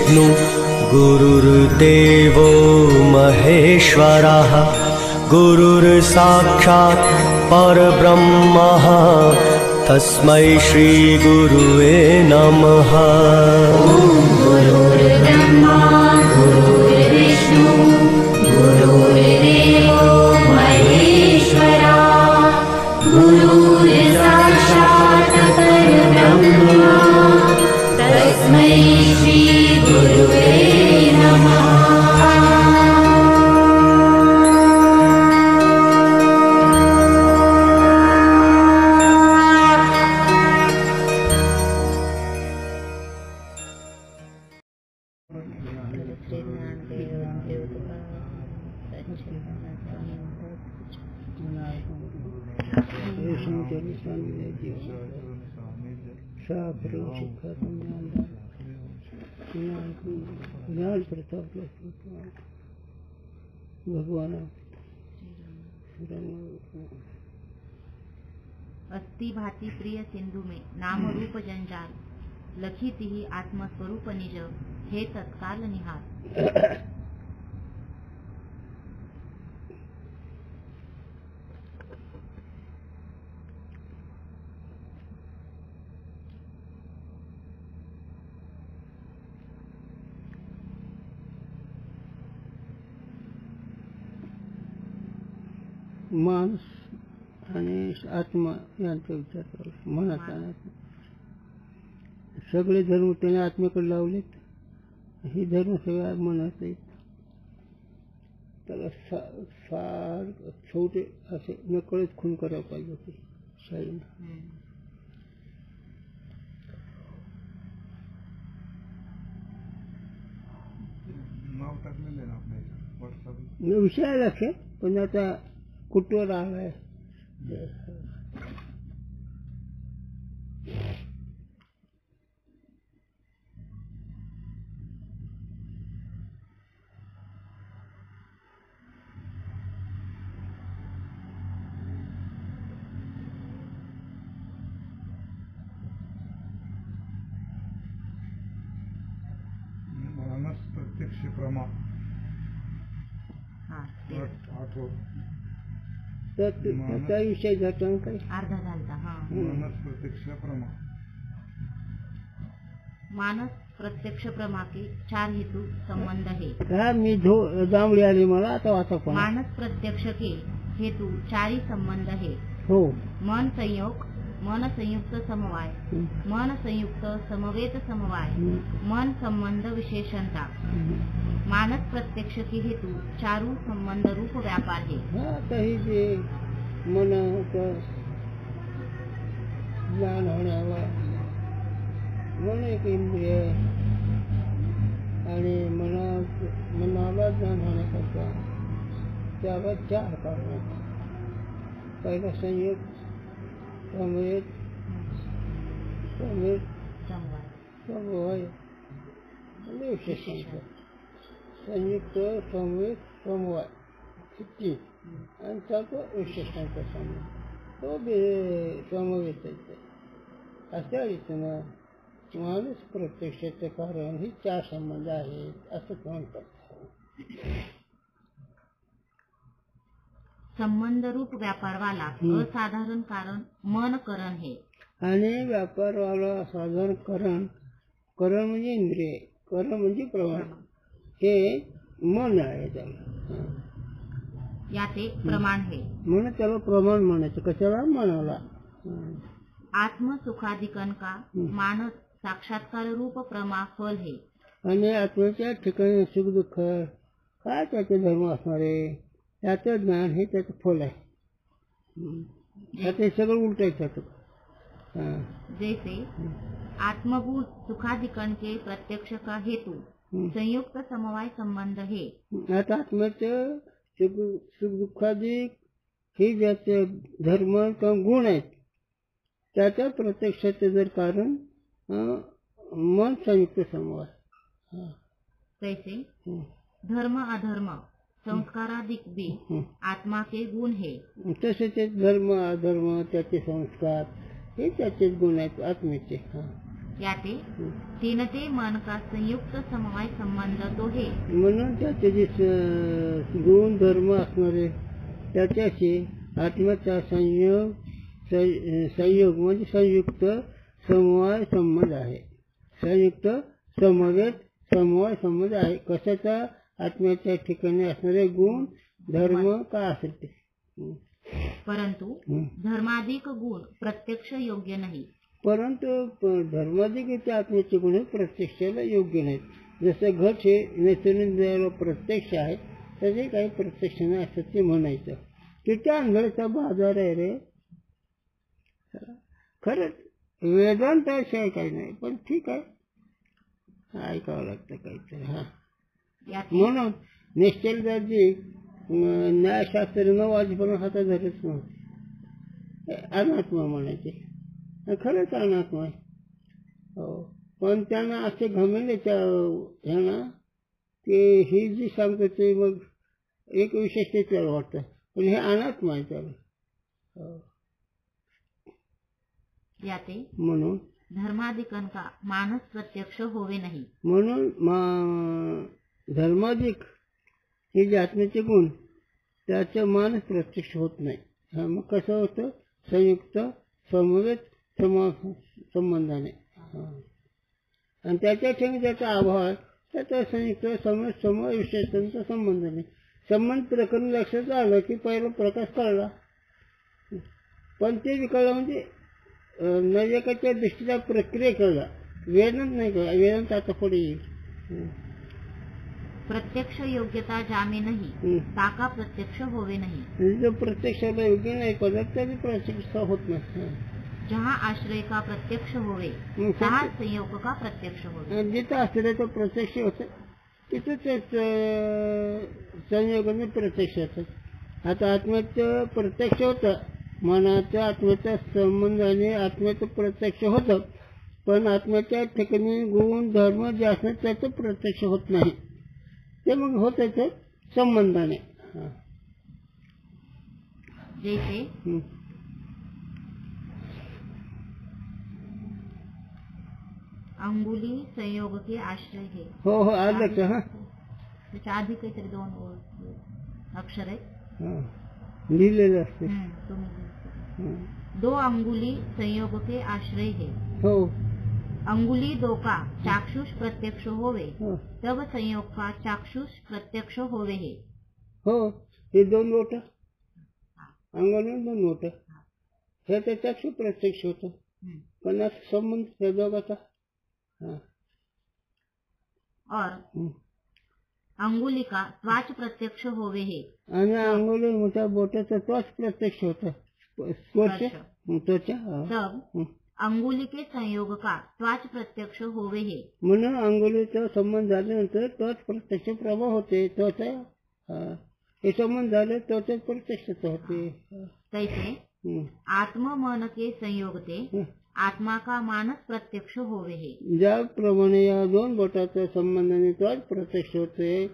गुरुर्विष्णु गुरुर्देवो महेश्वरः गुरुर्साक्षात् परब्रह्मः तस्मै श्री गुरुवे नमः। गुरुर्ब्रह्मा गुरुर्विष्णु गुरुर्देवो महेश्वरः गुरुर्साक्षात् परब्रह्म तस्मै श्री गुरुवे नमः। भगवान अस्ति भाति प्रिय सिंधु में नाम रूप जंजाल लखिति ही आत्मस्वरूप निज हे तत्काल निहार। माणूस आणि आत्मा यांचा विचार करावा मनाचा सगळे धर्म त्याने आत्म्याकडे लावलेत ही धर्म सगळ्या मनाचे त्याला फार छोटे असे नकळत खून करायला पाहिजे होते शाहीनं विषय लक्ष पण आता कुठवर आलाय प्रत्यक्ष प्रमा त्याचा विषय जातो काय अर्धा झालता। मानस प्रत्यक्ष प्रमा मानस प्रत्यक्ष प्रमा के चार हेतु संबंध है। मी जांभळी आली मला आता वाचा पण मानस प्रत्यक्ष के हेतु चारी संबंध है। हो मन संयोग मन संयुक्त समवाय मन संयुक्त समवेत समवाय मन संबंध विशेषणता। मानस प्रत्यक्ष के हेतु चारू संबंध रूप व्यापार है। काही जे मनाचं ज्ञान होण्याला मन एक इंद्रिय आणि मनाला ज्ञान होण्याकरता त्याला चार कारण पहिला संयोग समवेत समवाय आणि विशेषण संयुक्त समवेत समवाय तीन आणि सर्व विशेषणांचा संबंध तो समवेत अशा रीतीनं माणूस प्रत्यक्षाचे कारण ही चार संबंध आहेत असं म्हणतात। संबंध रूप व्यापार वाला असाधारण कारण मन करण है आणि व्यापार वाला असाधारण करण म्हणजे इंद्रिय करण म्हणजे प्रमाण हे मन आहे त्याला याते प्रमाण है म्हणून त्याला प्रमाण म्हणायचं कशाला मनाला। आत्म सुखाधिकन का मानस साक्षात्कार रूप प्रमा फल है आणि आत्म्याच्या ठिकाणी सुख दुःख काय त्याचे धर्म असणार आहे त्याचं ज्ञान हे त्याचं फल आहे त्याचे सगळं उलटायचं। जैसे आत्मभूत सुखाधिकन के प्रत्यक्ष का हेतु संयुक्त समवाय संबंध है। आता आत्म्याचं सुख दुःखाधिक हे ज्याचे धर्म किंवा गुण आहेत त्याच्या प्रत्यक्षाचे जर कारण मन संयुक्त समवाय। तैसे धर्म अधर्म संस्काराधिक भी आत्मा के गुण है। तसे ते धर्म अधर्म त्याचे संस्कार हे त्याचे गुण आहेत आत्मेचे। याते तीनते मन का संयुक्त समवाय संबंध तो हे. म्हणून त्याचे जे गुण धर्म असणारे त्याच्याशी आत्म्याचा संयोग म्हणजे संयुक्त समवाय संबंध आहे. संयुक्त समवाय संबंध आहे. कशाचा? आत्म्याच्या ठिकाणी असणारे गुण धर्म का असेल ते. परंतु धर्माधिक गुण प्रत्यक्ष योग्य नाही. परंतु धर्माधिक आत्म्याचे गुण प्रत्यक्षाला योग्य नाहीत. जसं घट हे नैसर्गिक प्रत्यक्ष आहे त्याचे काही प्रत्यक्ष नाही असं ते म्हणायचं. किती आंधळीचा बाजार आहे रे. खरंच वेदांत विषय काही नाही पण ठीक आहे ऐकावं लागतं काहीतरी. हा म्हणून निश्चल जाती न्यायशास्त्र 9 वाजेपर्यंत हातात धरत नव्हते. अनात्मा म्हणायचे. खरंच अनात्मा आहे. हो पण त्यांना असे घमेंडीच्या ह्याना की ही जी सांगतो ते मग एक विशेष त्याला वाटतं पण हे अनात्मा आहे त्याला. याते म्हणून धर्माधिकन का मानस प्रत्यक्ष होवे नाही. म्हणून धर्माधिक हे जे आत्म्याचे गुण त्याचं मानस प्रत्यक्ष होत नाही. मग कसं होतं? संयुक्त समवेत संबंधाने. आणि त्याच्या ठिकाणी त्याचा अभाव आहे त्याचा संयुक्त समवेत विशेषांचा संबंध नाही. संबंध प्रकरण लक्षात आलं की पहिला प्रकाश कळला पण ते कळलं म्हणजे नैवेकाच्या दृष्टीचा प्रक्रिया कळला. वेदांत नाही कळला. वेदांत आता पुढे येईल. प्रत्यक्ष योग्यता जामे नाही ताका प्रत्यक्ष होवे नाही. जो प्रत्यक्षाला योग्य नाही पदार्थ त्याची प्रत्यक्ष होत नाही. जहाँ आश्रय का प्रत्यक्ष होवे तहाँ संयोग का प्रत्यक्ष होवे. जिथं आश्रयाचं प्रत्यक्ष होतं तिथं तेच संयोगाने प्रत्यक्ष होतं. आता आत्म्याचं प्रत्यक्ष होतं मनाच्या आत्म्याच्या संबंधाने आत्म्याचं प्रत्यक्ष होतं पण आत्म्याच्या ठिकाणी गुण धर्म जे असणार त्याचं प्रत्यक्ष होत नाही. ते मग होत त्याचं संबंधाने. जैसे अंगुली संयोग के आश्रय है. हो हो आलं का. हा त्याच्या आधी काहीतरी 2 अक्षर आहेत लिहिलेलं असते. दो अंगुली संयोग के आश्रय है. हो अंगुली 2 का चाक्षुष प्रत्यक्ष होवे हो तब संयोग का चाक्षुष प्रत्यक्ष होवे है. हो हे 2 बोट अंगुली 2 बोट हे त्याच्याशी प्रत्यक्ष होतं पण असं संबंध त्या दोघाचा. और अंगुली का त्वाच प्रत्यक्ष होवे है. आणि अंगुली मोठ्या बोटाचा त्वच प्रत्यक्ष होतं. तब अंगुली के संयोग का त्वाच प्रत्यक्ष होवे है. म्हणून अंगुलीचा संबंध झाल्यानंतर तोच प्रत्यक्ष प्रभाव होते. त्वचा हे संबंध झाले त्वचा प्रत्यक्ष होते. तैसे आत्म मन के संयोगते आत्मा का मानस प्रत्यक्ष होवे है. ज्याप्रमाणे या 2 बोटाच्या संबंधाने त्वच प्रत्यक्ष होते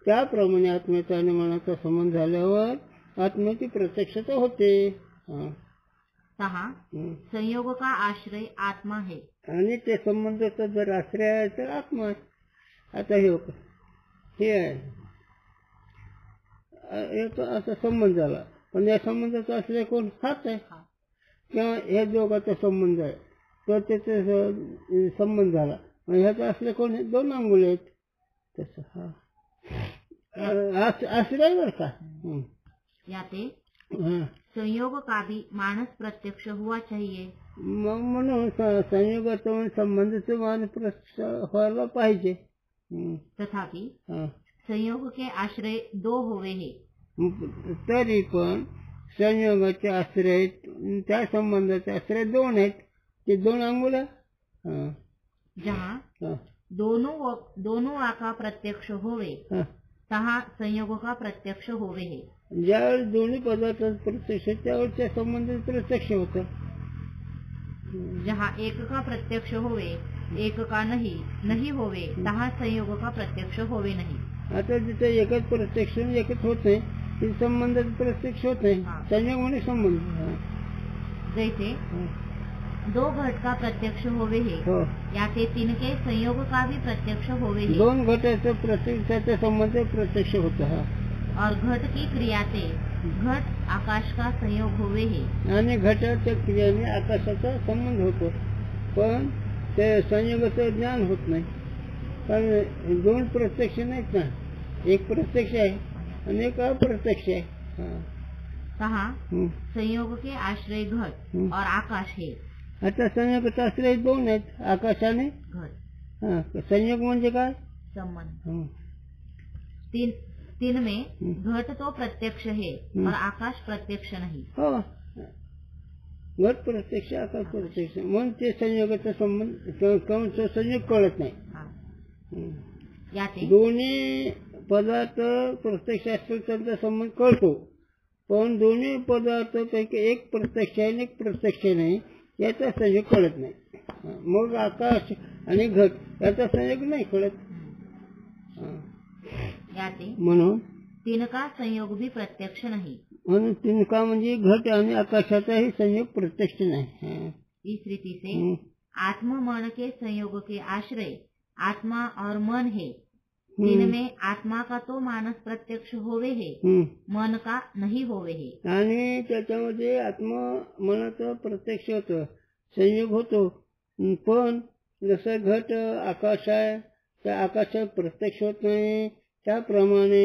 त्याप्रमाणे आत्म्याचा आणि मनाचा संबंध झाल्यावर आत्म्याची प्रत्यक्षता होते. तहा संयोग का आश्रय आत्मा है. आणि ते संबंधाचा जर आश्रय आहे तर आत्मा आहे. आता हे आहे याचा असा संबंध झाला पण या संबंधाचा आश्रय कोण? हाच आहे किंवा हे दोघांचा संबंध आहे तर त्याचा संबंध झाला ह्याचा आश्रय कोण? 2 अंगुली आहेत. तसं आश्रय बरं का. याते संयोग का भी मानस प्रत्यक्ष हुआ चाहिए. म्हणून संयोगाचा संबंधाचा मानस प्रत्यक्ष व्हायला पाहिजे. तथापि संयोग के आश्रय 2 होवे है. तरी पण संयोगाचे आश्रय त्या संबंधाचे आश्रय 2 आहेत. ते 2 अंगुल्या. जहाँ दोनों का प्रत्यक्ष होवे तहाँ संयोग का प्रत्यक्ष होवे है. ज्यावेळेस दोन्ही पदार्थांचा प्रत्यक्ष त्यावेळेस त्या संबंधित प्रत्यक्ष होतं. जहाँ एक का प्रत्यक्ष होवे एक का नहीं होवे तहाँ संयोग का प्रत्यक्ष होवे नहीं. आता जिथे एकच प्रत्यक्ष एकच होत नाही ते संबंधात प्रत्यक्ष होत नाही. संयोग म्हणजे संबंध. जैसे दो घट का प्रत्यक्ष होवे हे हो याचे तिनके संयोग का भी प्रत्यक्ष होवे हे दोन घटाचं प्रत्यक्षाचा संबंध प्रत्यक्ष होतो हा और घट की क्रिया से घट आकाश का संयोग होवे हे आणि घटाच्या क्रियाने आकाशाचा संबंध होतो पण ते संयोगाचं ज्ञान होत नाही कारण दोन प्रत्यक्ष नाहीत ना एक प्रत्यक्ष आहे आणि एक अप्रत्यक्ष आहे कहा हं. संयोग के आश्रय घट हं. और आकाश है आता संयोगाचा आश्रय दोन आहेत आकाश आणि घट हा संयोग म्हणजे काय संबंध हं. तीन में हं. घट तो प्रत्यक्ष है हं. और आकाश प्रत्यक्ष नहीं हो घट प्रत्यक्ष आकाश प्रत्यक्ष म्हणून ते संयोगाचा संबंध तो संयोग कळत नाही हाँ. हं. याते दोन्ही पदार्थ प्रत्यक्ष असतील त्यांचा संबंध कळतो पण दोन्ही पदार्थापैकी एक प्रत्यक्ष आहे आणि एक प्रत्यक्ष नाही याचा संयोग कळत नाही मग आकाश आणि घट याचा संयोग नाही कळत याते म्हणून तिनका संयोग भी प्रत्यक्ष नहीं म्हणून तिनका म्हणजे घट आणि आकाशाचाही संयोग प्रत्यक्ष नाही इस रीति से हं. आत्म मन के संयोग के आश्रय आत्मा और मन है जिनमें आत्मा का तो मानस प्रत्यक्ष होवे है हं. मन का नहीं होवे है आणि त्याच्यामध्ये आत्मा मनाचा प्रत्यक्ष होतो संयोग होतो पण जसं घट आकाश आहे त्या आकाशात प्रत्यक्ष होत नाही त्याप्रमाणे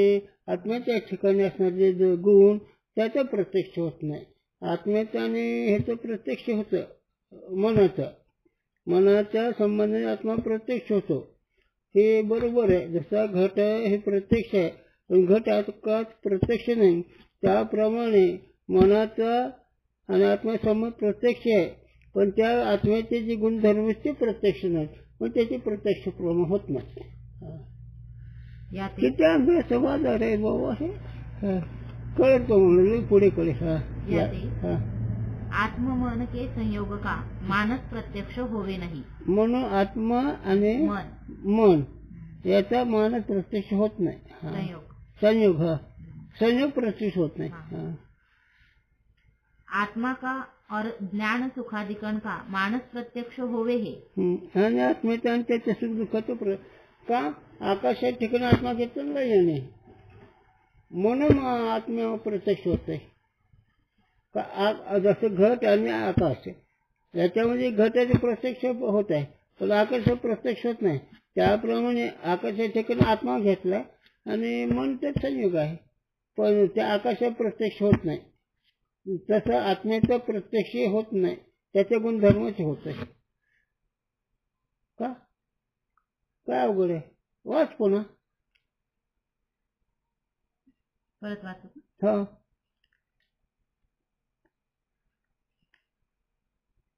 आत्म्याच्या ठिकाणी असणारे जे गुण त्याचा प्रत्यक्ष होत नाही आत्म्याचं आणि ह्याचं प्रत्यक्ष होतं मनाच्या संबंधाने आत्मा प्रत्यक्ष होतो हे बरोबर आहे जसा घट हे प्रत्यक्ष आहे पण घट आकाश प्रत्यक्ष नाही त्याप्रमाणे मनाचा आणि आत्म्यासंबंध प्रत्यक्ष आहे पण त्या आत्म्याचे जे गुणधर्म ते प्रत्यक्ष नाहीत पण त्याचे प्रत्यक्ष प्रमाण होत नाही याते किती अभ्यास बाजार आहे बाबा हे कळतो म्हणून पुढे कळे याते आत्म मन के संयोग का मानस प्रत्यक्ष होवे नहीं म्हणून आत्मा आणि मन याचा मानस प्रत्यक्ष होत नाही संयोग संयोग प्रत्यक्ष होत नाही आत्मा का और ज्ञान सुखादिकन का मानस प्रत्यक्ष होवे है आणि आत्मेचा आणि त्याच्या सुख दुःखाचं का आकाशात ठिकाणी आत्मा घेतला नाही म्हणून आत्म्यावर प्रत्यक्ष होत आहे जसं घट आणि आकाश याच्यामध्ये घटाचे प्रत्यक्ष होत आहे पण आकाश प्रत्यक्ष होत नाही त्याप्रमाणे आकाशाच्या ठिकाणी आत्मा घेतला आणि मन त्यात संयोग आहे पण त्या आकाशात प्रत्यक्ष होत नाही तसं आत्म्याचं प्रत्यक्ष होत नाही त्याचे गुणधर्मच होत आहे का काय अवघड आहे वाच पुन्हा परत वाच हा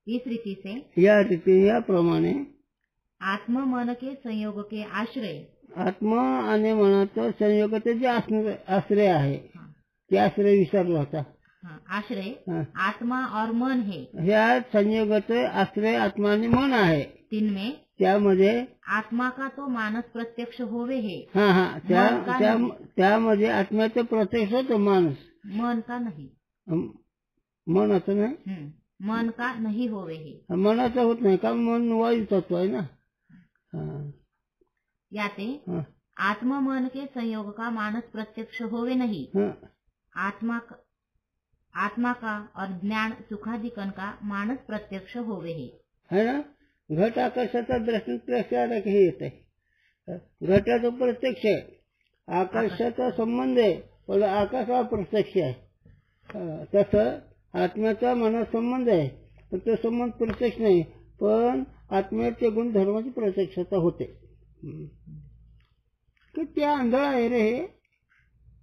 इस रीति से या रीती याप्रमाणे आत्म मन के संयोग के आश्रय आत्मा आणि मनाचं संयोगाचे जे आश्रय आहे ते आश्रय विसरला होता आश्रय आत्मा और मन है ह्या संयोगाचे आश्रय आत्मा आणि मन आहे तिनमें त्यामध्ये आत्मा का तो मानस प्रत्यक्ष होवे है त्यामध्ये आत्म्याचं प्रत्यक्ष होतं माणूस मन का नहीं मनाचं नाही मन का नहीं होवे है मनाचं होत नाही का मन वायू तत्व आहे ना याते आत्मा मन के संयोग का मानस प्रत्यक्ष होवे नहीं आत्मा का और ज्ञान सुखादिकन का मानस प्रत्यक्ष होवे है ना घट आकाशाचा दृष्टांत हे येत आहे घटाचा प्रत्यक्ष आहे आकाशाचा संबंध आहे पण आकाश हा प्रत्यक्ष आहे तसं आत्म्याचा मनात संबंध आहे पण तो संबंध प्रत्यक्ष नाही पण आत्म्याचे गुणधर्माची प्रत्यक्षता होते किती आंधळा आहे रे हे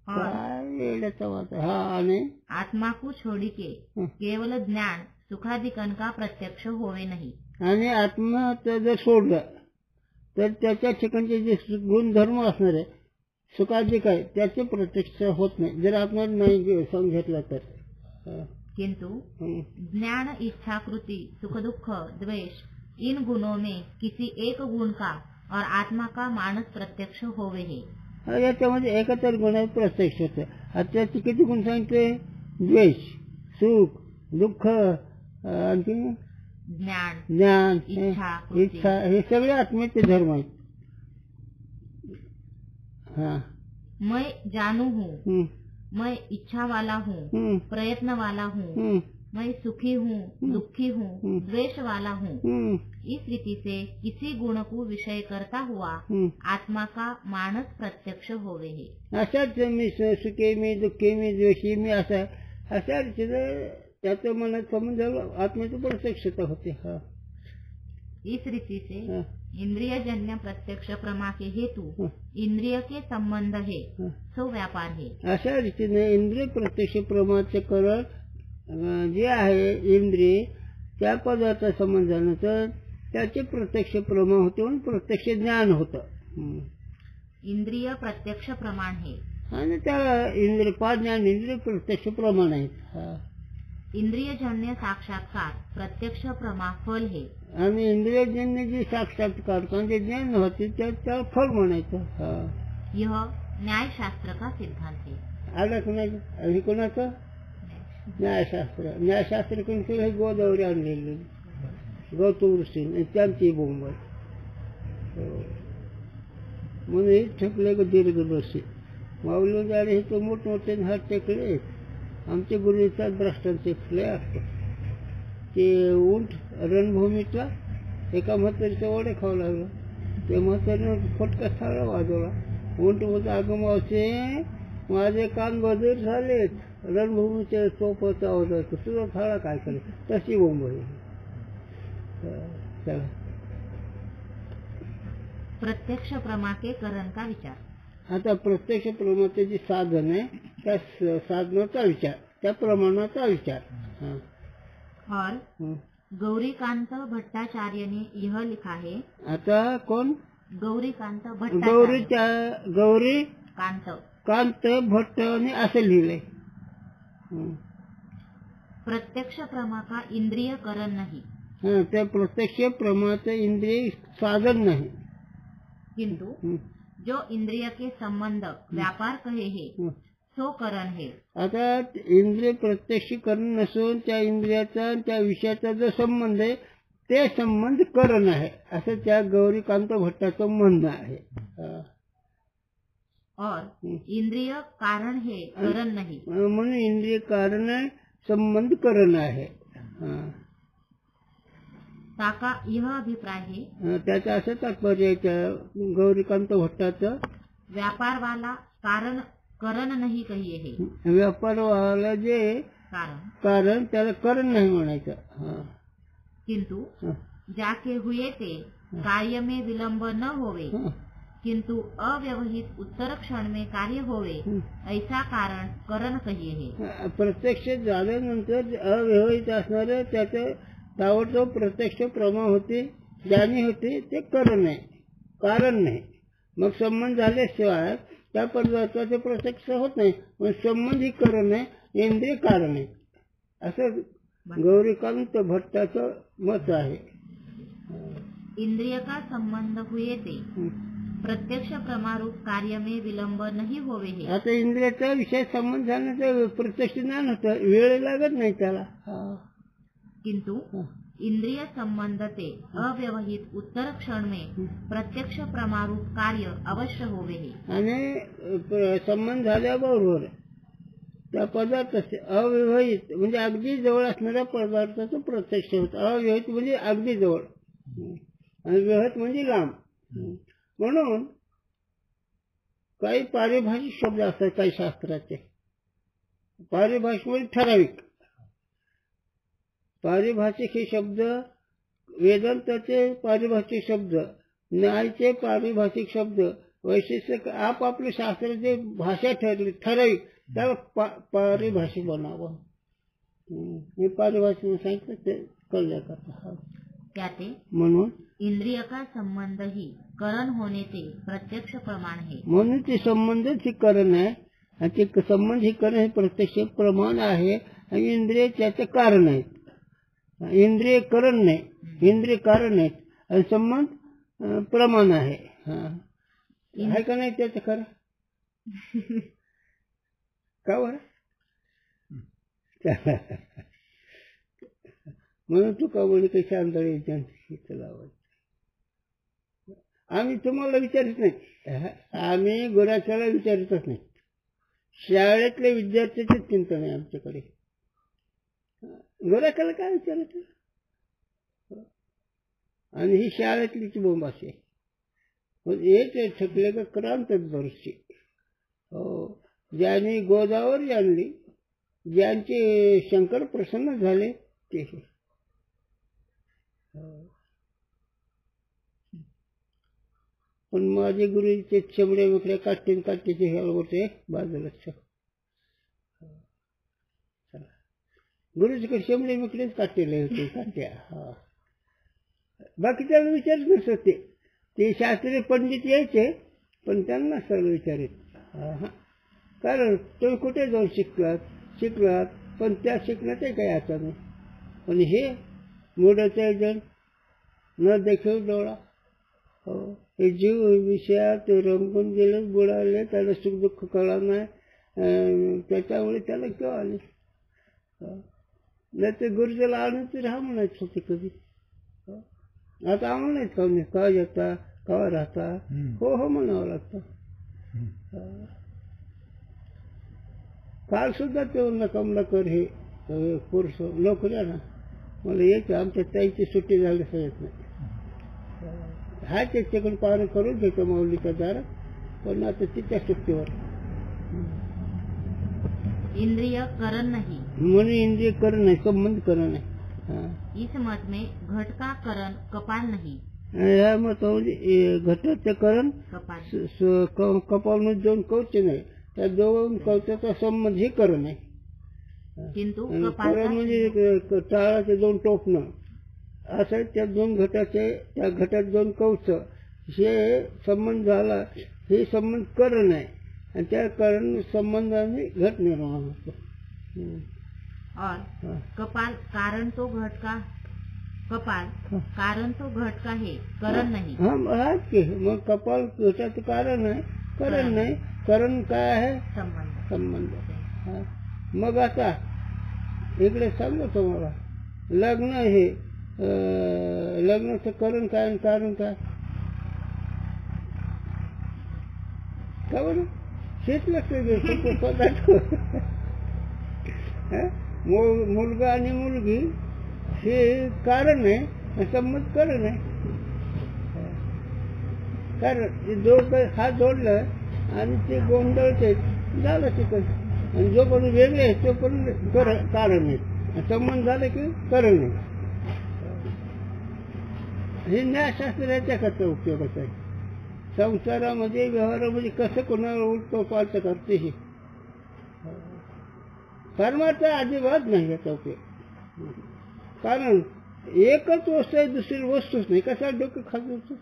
काय येण्याचा वाद हा आणि आत्मा को छोड़ी के केवल ज्ञान सुखादिकन का प्रत्यक्ष होवे नहीं आणि आत्म्याचं जर सोडलं तर त्याच्या ठिकाणचे जे गुणधर्म असणार आहे सुखाधिक आहे त्याचे प्रत्यक्ष होत नाही जर आत्मा नाही घेतला तर किंतु ज्ञान इच्छाकृति सुख दुख द्वेष इन गुणों में किसी एक गुण का और आत्मा का मानस प्रत्यक्ष होवे है याच्यामध्ये एकत्र गुण प्रत्यक्ष होते आता किती गुण सांगते द्वेष सुख दुःख आणखी ज्ञान, ज्ञान, इच्छा, कृती. इच्छा, हे सगळे आत्म्याचे धर्म आहेत. हा. मैं जानू हूँ, हम्म, मैं इच्छा वाला हूँ, हम्म, प्रयत्न वाला हूँ, हम्म, मैं सुखी हूँ, दुखी हूँ, द्वेष वाला हूँ. हम्म, इस रीति से किसी गुण को विषय करता हुआ हम्म. आत्मा का मानस प्रत्यक्ष होवे है. अशाच मी सुखी, मी दुःखी, मी द्वेषी, मी असा अशा रीतीने त्याचं मनात संबंध आत्म्याची प्रत्यक्षता होते. हा. इस रीति से हा. इंद्रिय जन्य प्रत्यक्ष प्रमा के हेतु हा. इंद्रिय के संबंध है, हा. सो व्यापार है. अशा रीतीने इंद्रिय प्रत्यक्ष प्रमाचे करण जे आहे इंद्रिय त्या पदार्था संबंधानंतर त्याचे प्रत्यक्ष प्रमा होते म्हणून प्रत्यक्ष ज्ञान होतं. इंद्रिय प्रत्यक्ष प्रमाण है. आणि त्याला इंद्रिय पाच ज्ञान इंद्रिय प्रत्यक्ष प्रमाण आहेत. इंद्रिय जन्य साक्षात्कार प्रत्यक्ष प्रमा फल है. आणि इंद्रियजन्य जे साक्षात्कार जे ज्ञान होते त्याला फळ म्हणायचं. यह न्यायशास्त्र का सिद्धांत है. आलं का नाही? आणि कोणाचं न्यायशास्त्र. न्यायशास्त्र कोण केलं? हे गोदावरी आणलेली गौतम ऋषी त्यांची बोंब म्हणून हे ठेकले दीर्घदर्शी माऊली जाणे हे तो मोठमोठे हात टेकले. आमचे गुरुचा भ्रष्टांचे फुले असतात ते उंट रणभूमीतला एका म्हातारीचा वडे खावं लागलं. ते म्हातारीनं फटका थाळा वाजवला. उंट म्हणतो अगं मावशे माझे कान बधीर झालेत, रणभूमीच्या तोफाचा आवाज असतो, तुझा थाळा काय करेल? तशी बोंब आहे. चला. प्रत्यक्ष प्रमा के करण का विचार. आता प्रत्यक्ष प्रमाणाचे जे साधन आहे त्या साधनाचा विचार, त्या प्रमाणाचा विचार. और गौरीकांत भट्टाचार्य ने यह लिखा है. आता कोण? गौरीकांत गौरी कांत कांत भट्टने असं लिहिलंय. प्रत्यक्ष प्रमा का इंद्रिय करण नहीं. त्या प्रत्यक्ष प्रमाणाचं इंद्रिय साधन नाही, किंतु जो इंद्रिय के संबंध व्यापार कहे है सो करण है. आता इंद्रिय प्रत्यक्षीकरण नसून त्या इंद्रियाचा त्या विषयाचा जो संबंध आहे ते संबंध करण आहे असं त्या गौरीकांत भट्टाचं म्हणणं आहे. और इंद्रिय कारण है करण नहीं. म्हणून इंद्रिय कारण संबंध करण आहे. ताका यह अभिप्राय है. त्याचा असं तात्पर्य गौरीकांत भट्टाचं व्यापार वाला कारण करण नहीं कहिए है. व्यापार वाला जे कारण त्याला करण नाही म्हणायचं. किंतु जाके हुए ते कार्य में विलंब न होवे, किंतु अव्यवहित उत्तर क्षण में कार्य होवे, ऐसा कारण करण कहिए है. प्रत्यक्ष झाल्यानंतर अव्यवहित असणारे त्याचं ताबडतोब प्रत्यक्ष प्रमा होते, ज्ञानी होते, ते करण आहे, कारण नाही. मग संबंध झाल्याशिवाय त्या पदार्थाचे प्रत्यक्ष होत नाही. पण संबंध ही करण आहे, इंद्रिय कारण आहे असं गौरीकांत भट्टाचं मत आहे. इंद्रिय का संबंध हुए ते प्रत्यक्ष प्रमारूप कार्य में विलंब नहीं होवे है. आता इंद्रियाचा विषय संबंध झाल्यानंतर प्रत्यक्ष ज्ञान होतं, वेळ लागत नाही त्याला. किंतु इंद्रिय संबंध ते अव्यवहित उत्तर क्षण में प्रत्यक्ष प्रमारूप कार्य अवश्य होवे है. आणि संबंध झाल्याबरोबर त्या पदार्थाचे अव्यवहित म्हणजे अगदी जवळ असणाऱ्या पदार्थाचं प्रत्यक्ष होतं. अव्यवहित म्हणजे अगदी जवळ आणि व्यवहित म्हणजे लांब. म्हणून काही पारिभाषिक शब्द असतात काही शास्त्राचे. पारिभाषिक म्हणजे ठराविक. पारिभाषिक हे शब्द वेदांताचे पारिभाषिक शब्द, न्यायचे पारिभाषिक शब्द, वैशिष्ट्य आपापले शास्त्राचे भाषा ठरली ठराविक त्याला पारिभाषिक बनावं. हे पारिभाषिक सांगितलं ते कळल्या करता. म्हणून इंद्रिय का संबंध ही करण होने ते प्रत्यक्ष प्रमाण है. म्हणून ते संबंधच ही करण आहे आणि ते संबंध ही करण हे प्रत्यक्ष प्रमाण आहे आणि इंद्रिय त्याचं कारण आहेत. इंद्रिय करण नाही, इंद्रिय कारण आहेत आणि संबंध प्रमाण आहे. आहे का नाही त्याचं खरं? का बरं? म्हणून तुका म्हणे कशी आंधळी जनतेची लावायची. आम्ही तुम्हाला विचारत नाही, आम्ही गुराख्याला विचारतच नाही. शाळेतले विद्यार्थ्याचे चिंतन आहे आमच्याकडे. गुराख्याला काय विचारायचं? आणि ही शाळेतलीच बोंब असे हे थकले का क्रांतच बरशी. हो, ज्यांनी गोदावरी आणली, ज्यांचे शंकर प्रसन्न झाले ते. पण माझे गुरुचे चमडे वगैरे काट्याचे हे होते बाजूलाच. गुरुजीकडे चमडे वगैरेच काटलेले होते काट्या. बाकी त्याला विचारत नसत. ते शास्त्रीय पंडित यायचे पण त्यांना सगळं विचारित. कारण तुम्ही कुठे जाऊन शिकलात पण त्या शिकण्याचे काही आता नाही. पण हे मोडाचा जण न देखील डोळा. हो, हे जीव विषयात रंगून गेले, बुडाले, त्याला सुख दुःख कळा नाही. त्याच्यामुळे त्याला केव्हा आले. नाही ते गुरुजीला आणून ते राहा म्हणायचं होते कधी. आता आम्हाला नाहीत का नाही का येता का राहता. हो हो म्हणावं लागतं. काल सुद्धा ते कमलाकर हे पुरुष नोकरी ना मला यायचं. आमच्या ताईची सुट्टी झाली सांगत नाही. हा त्याच्याकडून पार करून घेतो माऊलीच्या दारात. पण आता तिच्या सुट्टीवर इंद्रिय करण नहीं, म्हणून इंद्रिय करण नाही, संबंध करण नाही. इस मत में घट का करण कपाल नहीं. या मतामध्ये घटाचं करण कपाल मध्ये दोन कवचे नाही, त्या दोन कवचाचा संबंध हे करण आहे. किंतु करण म्हणजे टाळाचे दोन टोपणं असं. त्या दोन घटाचे, त्या घटात दोन कवच हे संबंध झाला, हे संबंध करण आहे. आणि त्या करण संबंधाने घट निर्माण होतो. और कपाल कारण तो घट का, कपाल कारण तो घट का है, करण नहीं. हा की मग कपाल घटाचं कारण आहे, करण नाही. करण काय आहे? संबंध. मग आता इकडे सांगतो तुम्हाला, लग्न हे लग्नाचं करण काय आणि कारण काय? का बरं हेच लक्ष मुलगा आणि मुलगी हे कारण आहे, संबंध करण आहे. कारण दोघं हात जोडलं आणि ते गोंधळते झालं शिकत. आणि जो पण वेगळे आहे तो पण कारण आहे. संबंध झाले की करण आहे. हे न्यायशास्त्राच्या करता उपयोगाचं आहे. संसारामध्ये व्यवहारामध्ये कसं कोणाला उलट पालट करते हे कर्माचा अजिबात नाही याचा उपयोग. कारण एकच वस्तू आहे, दुसरी वस्तूच नाही. कसा डोकं खातो.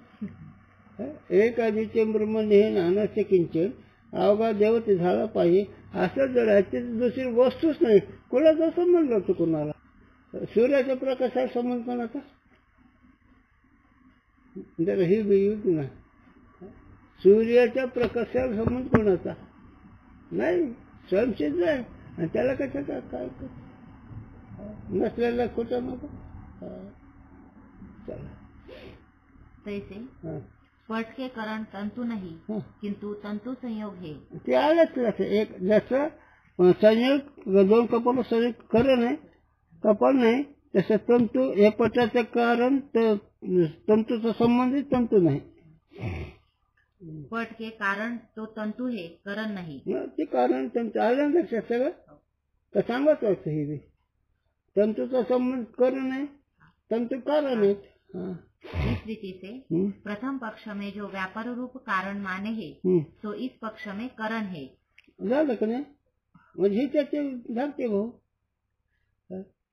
एक आधीचे ब्रह्मणे नानाचे किंचन अवघा देवते झाला पाहिजे असं जर आहे तर दुसरी वस्तूच नाही. कोणाचा संबंध होतो कोणाला? सूर्याच्या प्रकाशाला संबंध कोणाचा? जरा ही बियुत ना, सूर्याच्या प्रकाशाला संबंध कोणाचा नाही, स्वयंसिद्ध आहे. आणि त्याला कसं काय नसलेला खोटं नको. तैसे पट के करण तंतु नहीं, किंतु तंतु संयोग है. ते आलंच लक्ष. एक जसं संयोग दोन कपाल संयोग करण आहे, कपाल नाही, तसं तंतु हे पटाचं कारण तंतूचा संबंधित तंतु नाही. पट के कारण तो तंतु है, करण नहीं. ते कारण तंतु आलं लक्षात सगळं. तर सांगत असतं हे तंतूचा संबंध करण आहे, तंतु कारण आहेत. इस रीति से प्रथम पक्ष में जो व्यापार रूप कारण माने है तो इस पक्ष में करण है. झालं का नाही? म्हणजे त्याचे धाकटे भाऊ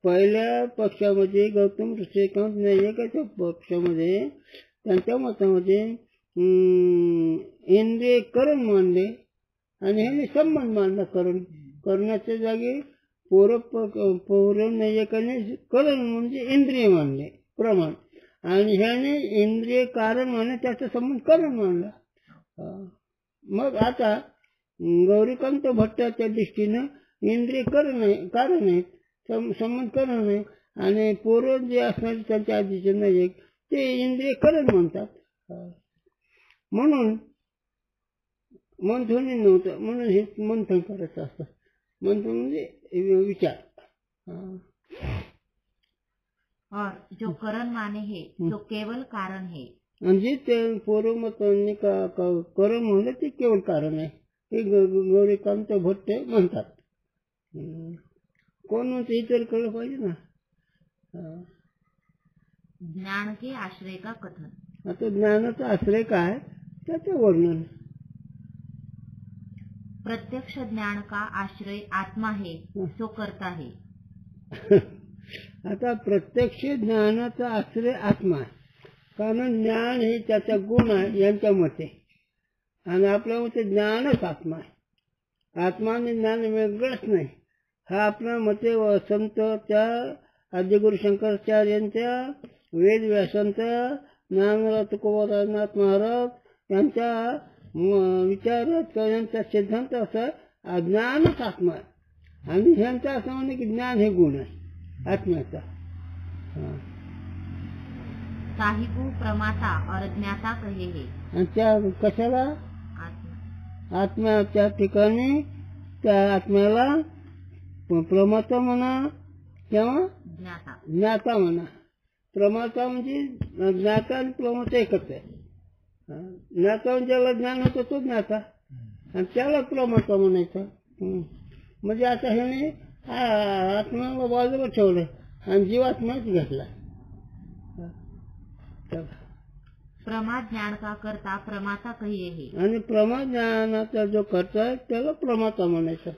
पहिल्या पक्षामध्ये गौतम ऋषिकांत नायकाच्या पक्षामध्ये त्यांच्या मतामध्ये इंद्रिय करण मानले आणि ह्याने संबंध मानला. करण्याच्या जागी पौरव नायकाने करण म्हणजे इंद्रिय मानले प्रमाण, आणि ह्याने इंद्रिय कारण मानले, त्याचा संबंध करण मानला. मग आता गौरीकांत भट्टाच्या दृष्टीनं इंद्रिय कारण आहे, संबंध करण आहे. आणि पूर्व जे असणारे त्यांच्या आधीचे नाही ते इंद्रिय करण म्हणतात. म्हणून मंथन नव्हतं, म्हणून हे मंथन करायचं असतं. मंथन म्हणजे विचार. और जो करण माने है जो केवल कारण है. म्हणजे ते पूर्व मतांनी करण म्हणलं ते केवळ कारण आहे. हे गौरीकांत भट्ट म्हणतात. कोण म्हणते इतर कळलं पाहिजे ना. ज्ञान के आश्रय का कथन. आता ज्ञानाचा आश्रय काय त्याचं वर्णन. प्रत्यक्ष ज्ञान का आश्रय आत्मा है सो करता है. आता प्रत्यक्ष ज्ञानाचा आश्रय आत्मा आहे. कारण ज्ञान हे त्याचा गुण आहे यांच्या मते, आणि आपल्या मते ज्ञानच आत्मा आहे. आत्मा आणि ज्ञान वेगळंच नाही. हा आपल्या मते संत त्या आदिगुरु शंकराचार्यांच्या, वेद व्यासांच्या, ज्ञानराज तुकोबारायनाथ महाराज यांच्या विचारात यांचा सिद्धांत असा ज्ञानच आत्मा आहे. आणि ह्यांचा असं म्हणे की ज्ञान हे गुण आहे आत्म्याचा. साहिबू प्रमाता और ज्ञाता कहे है. आणि त्या कशाला आत्म्याच्या ठिकाणी त्या आत्म्याला प्रमाता म्हणा किंवा ज्ञाता म्हणा. प्रमाता म्हणजे ज्ञाता आणि प्रमाता एकच आहे. ज्ञाता म्हणजे ज्याला ज्ञान होतं तो ज्ञाता, आणि त्याला प्रमाता म्हणायचं. म्हणजे आता ह्याने आत्म्याला बाजूला ठेवलं आणि जीवात्माच घेतला. प्रमा ज्ञान का करता प्रमाता कहिए है. आणि प्रमा ज्ञानाचा जो करता आहे त्याला प्रमाता म्हणायचं.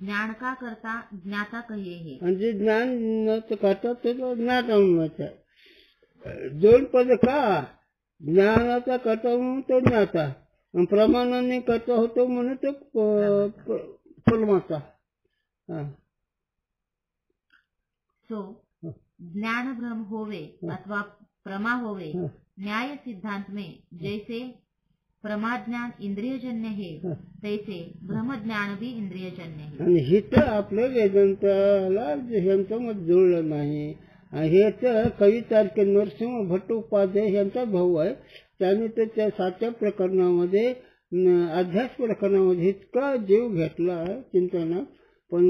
ज्ञान का करता ज्ञाता कहिए है. म्हणजे ज्ञान करता तो ज्ञाता म्हणायचा. दोन पद का ज्ञानाचा करता म्हणून तो ज्ञाता, प्रमाणाने करता होतो म्हणून तो प्रमाता. सो ज्ञान भ्रम होवे अथवा प्रमा होवे, न्याय सिद्धांत में जैसे प्रमाज्ञान इंद्रियजन्य है तैसे ब्रह्मज्ञान भी इंद्रियजन्य है. आणि हित आपलं वेदांताला ह्यांच्यामध्ये जुळलं नाही. हेच कवी तारके नरसिंह भट्ट उपाध्याय यांचा भाऊ आहे. त्याने तर त्या 7व्या प्रकरणामध्ये अध्यास प्रकरणामध्ये इतका जीव घेतला आहे चिंतनात. पण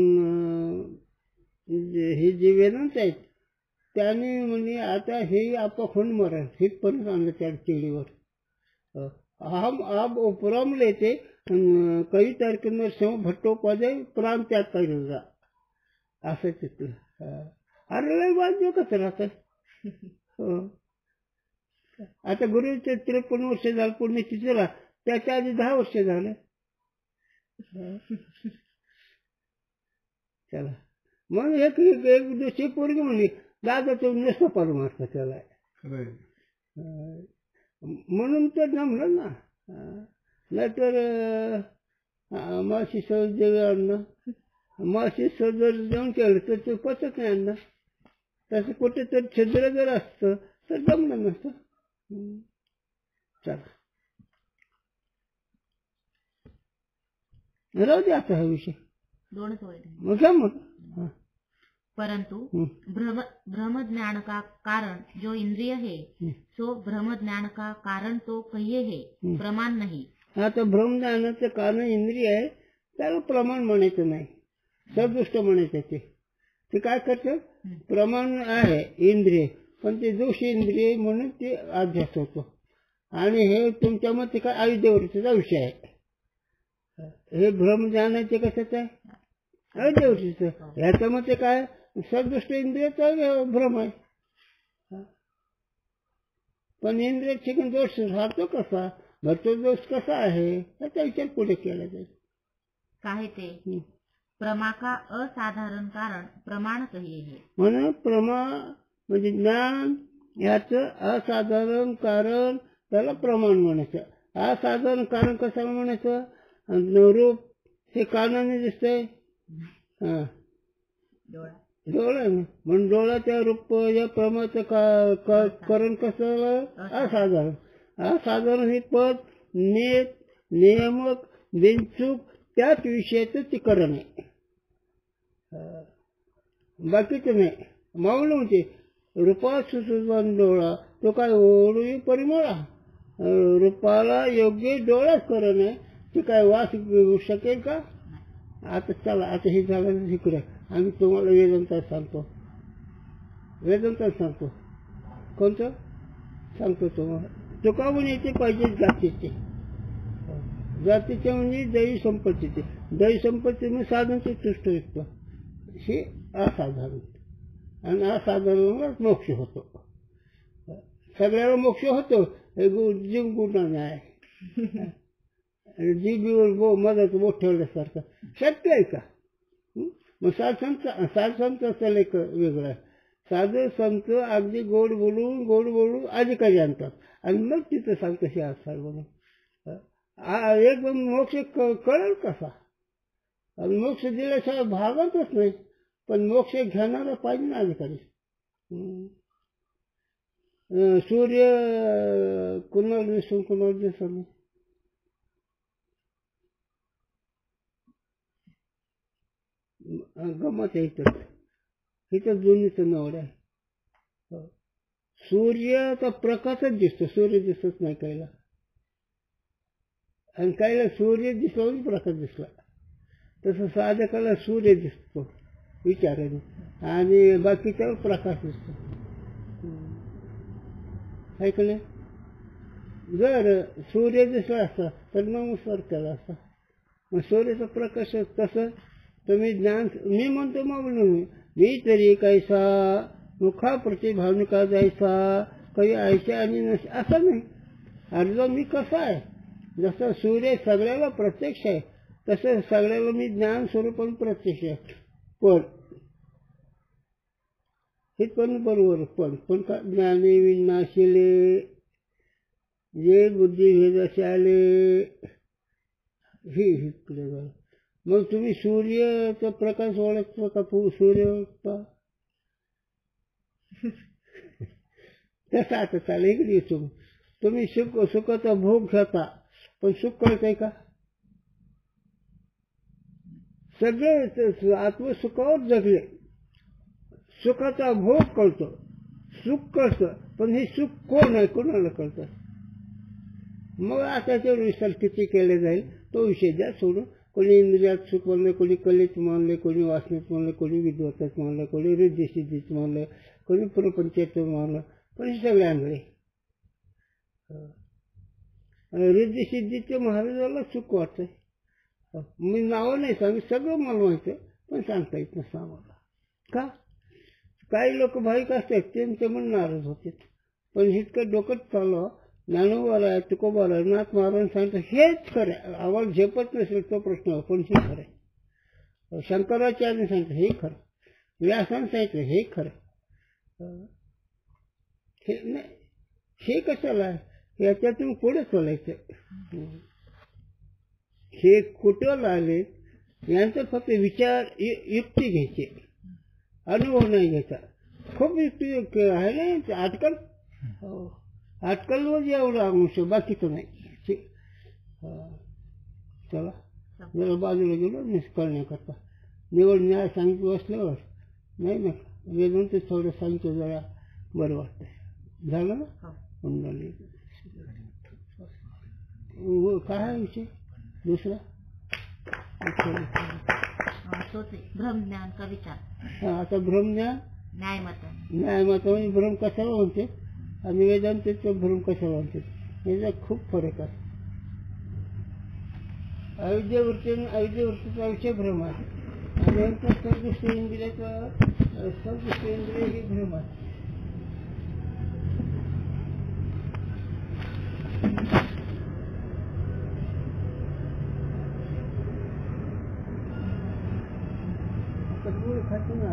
हे जे वेदांत आहेत त्याने म्हणजे आता हे आपण मरण हितपर्यंत आणलं त्या चिडीवर. आप उपराम लेते कवी तारके नरसिंह भट्टोपाध्याय प्राण त्याग पाहिजे असं तिथलं. अरे लय बाजू कसं राहतात. आता गुरुचे 53 वर्ष झालं पुण्यतिथीला, त्याच्या आधी 10 वर्ष झालं. चला मग एक दिवशी पोरगी म्हणली दादा तो नसतो परमार्थ त्याला, म्हणून तर जमलं ना. नाहीतर माशी सहज आणणं, माशी सहज जर जेवण केलं तर ते पचत नाही आणणं. तसं कुठे तर छिद्र जर असतं तर जमलं नसतं. चला राहू दे आता हा विषय. मग परंतु ब्रह्म ज्ञान का कारण जो इंद्रिय है सो ब्रह्म ज्ञान का कारण तो कहिए है, प्रमाण नहीं. आता ब्रह्म ज्ञानाचं कारण इंद्रिय आहे त्याला प्रमाण म्हणायचं नाही, सदुष्ट म्हणायचं. ते काय करतात, प्रमाण आहे इंद्रिय पण ते दोष इंद्रिय म्हणून ते अभ्यास होतो. आणि हे तुमच्या मते काय अविद्येवरचा विषय आहे. हे ब्रह्मज्ञानाचे कशाचं आहे, अविद्येवरचं. ह्याच्या मते काय सदुष्ट इंद्रियाचा भ्रम आहे. पण इंद्रिय ठिकाणी दोष राहतो कसा, भरतो दोष कसा आहे याचा विचार पुढे केला जाईल. काय ते प्रमा का असाधारण कारण प्रमाण कहिए है. म्हणून प्रमा म्हणजे ज्ञान याचं असाधारण कारण त्याला प्रमाण म्हणायचं. असाधारण कारण कशाला म्हणायचं, रूप हे कानाने दिसतंय, डोळा म्हणून डोळ्याच्या रूप या प्रमाचं कारण कसं असाधारण. असाधारण हे पद नेत नियामक बिनचूक त्याच विषयाचं ते करण आहे. बाकीचं नाही. माऊली म्हणते रूपा सुसुवन डोळा तो काय ओळी परिमळा. रूपाला योग्य डोळाच खरं नाही ते काय वास घेऊ शकेल का. आता चला आता हे झालं इकडे आम्ही तुम्हाला वेदांतात सांगतो. वेदांतात सांगतो कोणतं सांगतो तुम्हाला. तुका म्हणायचे पाहिजे जातीचे. जातीचे म्हणजे दैवी संपत्तीचे. दैवी संपत्ती म्हणजे साधनचे तुष्ट विकतो हे असाधारण. आणि असाधारण मोक्ष होतो. सगळ्याला मोक्ष होतो हे जीव गुणाने आहे. जीबीवर मदत बोट ठेवल्यासारखं शक्य आहे का. मग साधसंताचा लेख वेगळा आहे. साधू संत अगदी गोड बोलून अधिकारी आणतात आणि मग तिथं सांगतं हे असाल म्हणून. एकदम मोक्ष कळेल कसा. आणि मोक्ष दिल्याशिवाय भागतच नाही. पण मोक्ष घेणारा पाहिजे ना अधिकारी. सूर्य कुणाला दिसून कुणाला दिसत नाही. गमत आहे इथं दोन्हीचं नाव आहे. सूर्याचा प्रकाशच दिसतो. सूर्य दिसत नाही कायला. आणि कायला सूर्य दिसला प्रकाश दिसला. तसं साधकाला सूर्य दिसतो विचाराने आणि बाकीच्यावर प्रकाश दिसतो. ऐकले. जर सूर्य दिसला असता तर नमस्कार केला असता. मग सूर्याचा प्रकाश तसं तुम्ही ज्ञान मी म्हणतो मग मी तरी कैसा मुखा प्रतिभावनिका जायचा काही ऐशा आणि नसे असं नाही. अर्ज मी कसा आहे. जसं सूर्य सगळ्याला प्रत्यक्ष आहे तसं सगळ्याला मी ज्ञान स्वरूपाने प्रत्यक्ष आहे. पण हे पण बरोबर पण का ज्ञाने विनाशिले जे बुद्धिभेदाचे आले हे इकडे झालं. मग तुम्ही सूर्याचा प्रकाश ओळखता का. सूर्य ओळखता तसं आता चालेल. इकडे तुम्ही सुखाचा भोग घेता पण सुख कळतंय का. सगळे आत्मसुखावर जगले. सुखाचा भोग कळतो सुख कळतं पण हे सुख कोण आहे कोणाला कळतं. मग आता त्याच्यावर विचार किती केले जाईल तो विषय द्या सोडून. कोणी इंद्रियात सुख म्हणलं, कोणी कलेत मानले, कोणी वासनेत मानलं, कोणी विद्वत्तात मानलं, कोणी रिद्धिसिद्धीत मानलं, कोणी प्रपंचात मानलं. पण हे सगळे आंधळे. रिद्धिसिद्धीचे महाराजाला सुख वाटतंय. मी नावं नाही सांगितलं सगळं मला माहिती पण सांगता येत नसतं आम्हाला. का काही लोक भाविक असतात त्यांचे मन नाराज होते. पण इतकं डोकं चाललं ज्ञानोबा आहे तुकोबा आहे नाथ महाराज सांगतं हेच खरं आहे. आम्हाला झेपत नसेल तो प्रश्न पण हे खरं आहे. शंकराचार्य सांगतं हे खरं. व्यासानं सांगितलं हे खरं. हे नाही हे कशाला आहे याच्यातून पुढे चालायचं. हे कुठं आले यांचं फक्त विचार युक्ती घ्यायचे अनुभव नाही घ्यायचा. खूप युक्ती आहे ना आजकाल. आजकाल एवढं अंश बाकीचं नाही. चला जरा बाजूला गेलो निष्कळण्याकरता. निवड न्याय सांगितलं बसल्यावर नाही ना वेदांत थोडं सांगितलं जरा बरं वाटतं. झालं ना कुंडली काय विषय दुसरा ब्रह्मज्ञान का विचार. आता ब्रह्मज्ञान न्यायमत म्हणजे भ्रम कशाला म्हणते आणि वेदांतचं भ्रम कशाला म्हणते याचा खूप फरक आहे. अविद्यावृत्तीचा विषय भ्रम आहे आणि नंतर सदृष्टी इंद्रियाचा सदृष्टी इंद्रिय ही भ्रम आहे. खातो ना